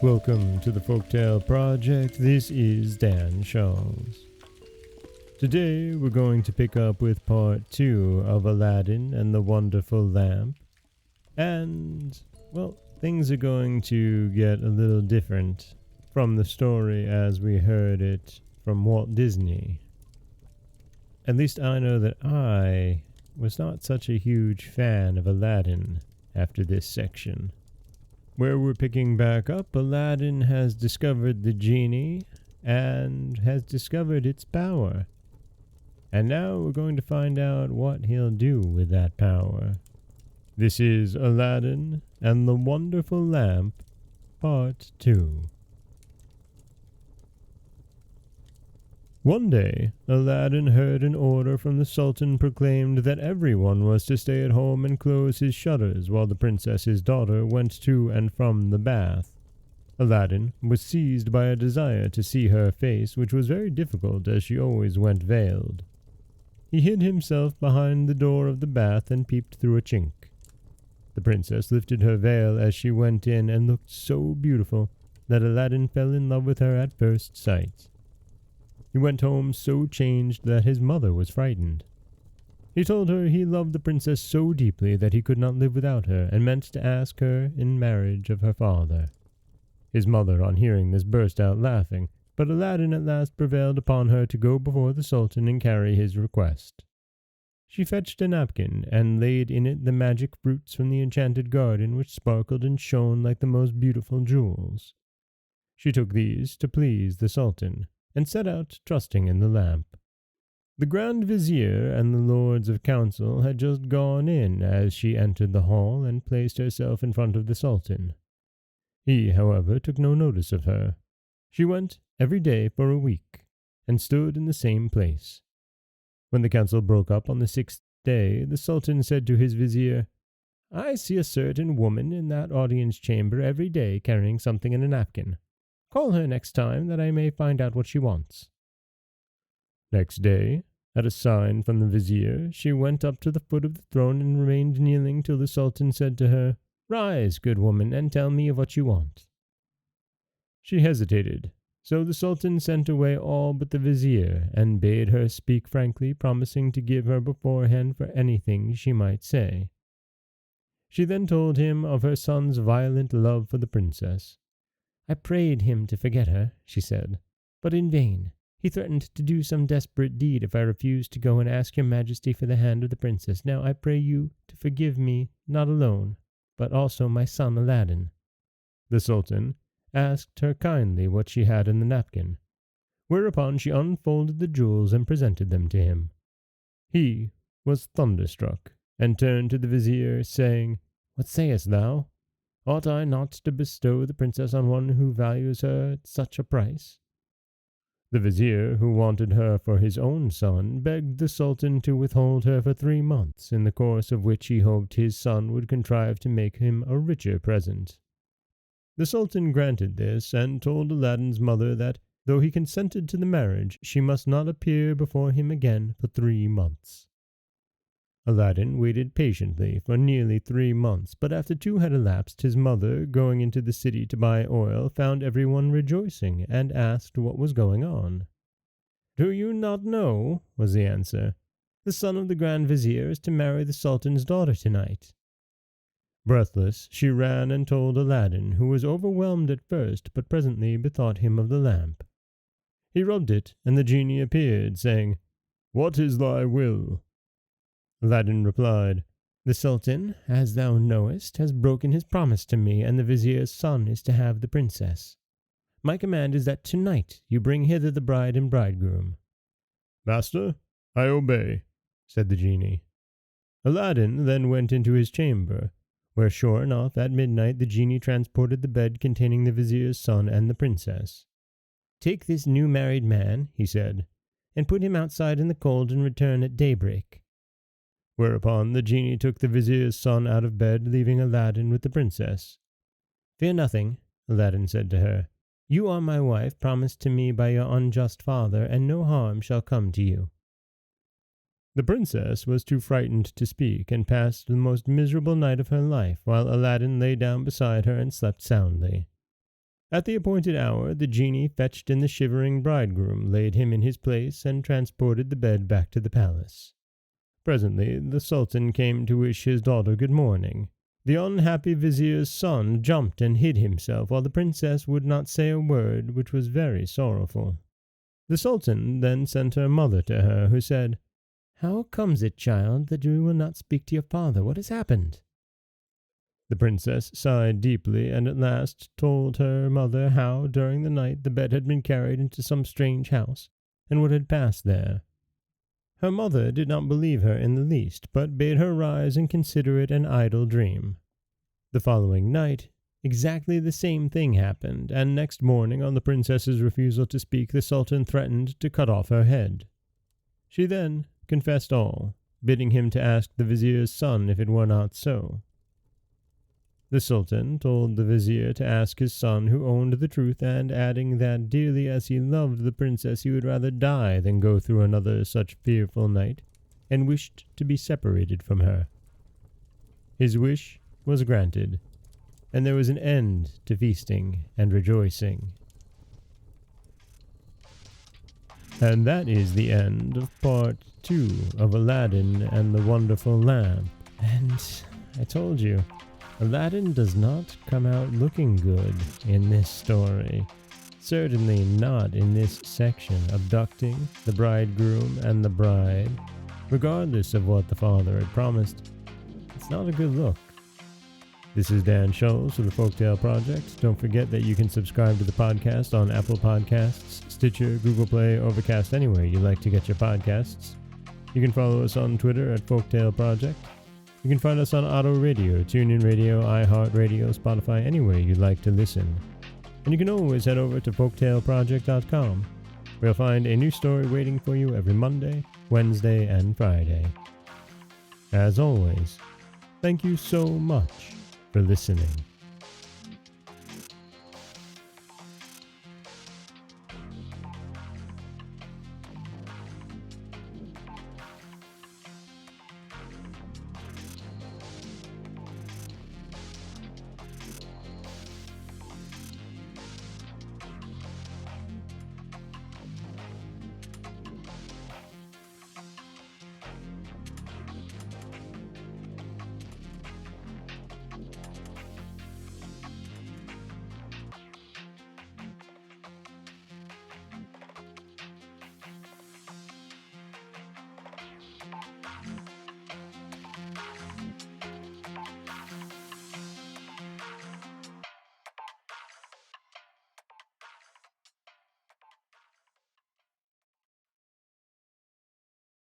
Welcome to the Folktale Project. This is Dan Scholz. Today we're going to pick up with part 2 of Aladdin and the Wonderful Lamp. And, well, things are going to get a little different from the story as we heard it from Walt Disney. At least I know that I was not such a huge fan of Aladdin after this section. Where we're picking back up, Aladdin has discovered the genie and has discovered its power. And now we're going to find out what he'll do with that power. This is Aladdin and the Wonderful Lamp, Part 2. One day, Aladdin heard an order from the Sultan proclaimed that everyone was to stay at home and close his shutters while the princess's daughter went to and from the bath. Aladdin was seized by a desire to see her face, which was very difficult as she always went veiled. He hid himself behind the door of the bath and peeped through a chink. The princess lifted her veil as she went in and looked so beautiful that Aladdin fell in love with her at first sight. He went home so changed that his mother was frightened. He told her he loved the princess so deeply that he could not live without her, and meant to ask her in marriage of her father. His mother, on hearing this, burst out laughing, but Aladdin at last prevailed upon her to go before the Sultan and carry his request. She fetched a napkin, and laid in it the magic fruits from the enchanted garden, which sparkled and shone like the most beautiful jewels. She took these to please the Sultan, and set out trusting in the lamp. The Grand Vizier and the Lords of Council had just gone in as she entered the hall and placed herself in front of the Sultan. He, however, took no notice of her. She went every day for a week, and stood in the same place. When the council broke up on the 6th day, the Sultan said to his Vizier, "I see a certain woman in that audience chamber every day carrying something in a napkin. Call her next time, that I may find out what she wants." Next day, at a sign from the Vizier, she went up to the foot of the throne and remained kneeling till the Sultan said to her, "Rise, good woman, and tell me of what you want." She hesitated, so the Sultan sent away all but the Vizier, and bade her speak frankly, promising to give her beforehand for anything she might say. She then told him of her son's violent love for the princess. "I prayed him to forget her," she said, "but in vain. He threatened to do some desperate deed if I refused to go and ask your majesty for the hand of the princess. Now I pray you to forgive me, not alone, but also my son Aladdin." The Sultan asked her kindly what she had in the napkin, whereupon she unfolded the jewels and presented them to him. He was thunderstruck, and turned to the Vizier, saying, "What sayest thou? Ought I not to bestow the princess on one who values her at such a price?" The Vizier, who wanted her for his own son, begged the Sultan to withhold her for 3 months, in the course of which he hoped his son would contrive to make him a richer present. The Sultan granted this, and told Aladdin's mother that, though he consented to the marriage, she must not appear before him again for 3 months. Aladdin waited patiently for nearly 3 months, but after 2 had elapsed, his mother, going into the city to buy oil, found everyone rejoicing, and asked what was going on. "Do you not know?" was the answer. "The son of the Grand Vizier is to marry the Sultan's daughter tonight." Breathless, she ran and told Aladdin, who was overwhelmed at first, but presently bethought him of the lamp. He rubbed it, and the genie appeared, saying, "What is thy will?" Aladdin replied, "The Sultan, as thou knowest, has broken his promise to me, and the Vizier's son is to have the princess. My command is that tonight you bring hither the bride and bridegroom." "Master, I obey," said the genie. Aladdin then went into his chamber, where sure enough at midnight the genie transported the bed containing the Vizier's son and the princess. "Take this new married man," he said, "and put him outside in the cold and return at daybreak." Whereupon the genie took the Vizier's son out of bed, leaving Aladdin with the princess. "Fear nothing," Aladdin said to her. "You are my wife, promised to me by your unjust father, and no harm shall come to you." The princess was too frightened to speak, and passed the most miserable night of her life, while Aladdin lay down beside her and slept soundly. At the appointed hour, the genie fetched in the shivering bridegroom, laid him in his place, and transported the bed back to the palace. Presently the Sultan came to wish his daughter good morning. The unhappy vizier's son jumped and hid himself, while the princess would not say a word, which was very sorrowful. The Sultan then sent her mother to her, who said, "How comes it, child, that you will not speak to your father? What has happened?" The princess sighed deeply, and at last told her mother how, during the night, the bed had been carried into some strange house, and what had passed there. Her mother did not believe her in the least, but bade her rise and consider it an idle dream. The following night, exactly the same thing happened, and next morning, on the princess's refusal to speak, the Sultan threatened to cut off her head. She then confessed all, bidding him to ask the vizier's son if it were not so. The Sultan told the vizier to ask his son who owned the truth, and adding that dearly as he loved the princess he would rather die than go through another such fearful night, and wished to be separated from her. His wish was granted, and there was an end to feasting and rejoicing. And that is the end of part 2 of Aladdin and the Wonderful Lamp. And I told you, Aladdin does not come out looking good in this story. Certainly not in this section, abducting the bridegroom and the bride. Regardless of what the father had promised, it's not a good look. This is Dan Scholz of the Folktale Project. Don't forget that you can subscribe to the podcast on Apple Podcasts, Stitcher, Google Play, Overcast, anywhere you like to get your podcasts. You can follow us on Twitter at Folktale Project. You can find us on Auto Radio, TuneIn Radio, iHeartRadio, Spotify, anywhere you'd like to listen. And you can always head over to folktaleproject.com, where you'll find a new story waiting for you every Monday, Wednesday, and Friday. As always, thank you so much for listening.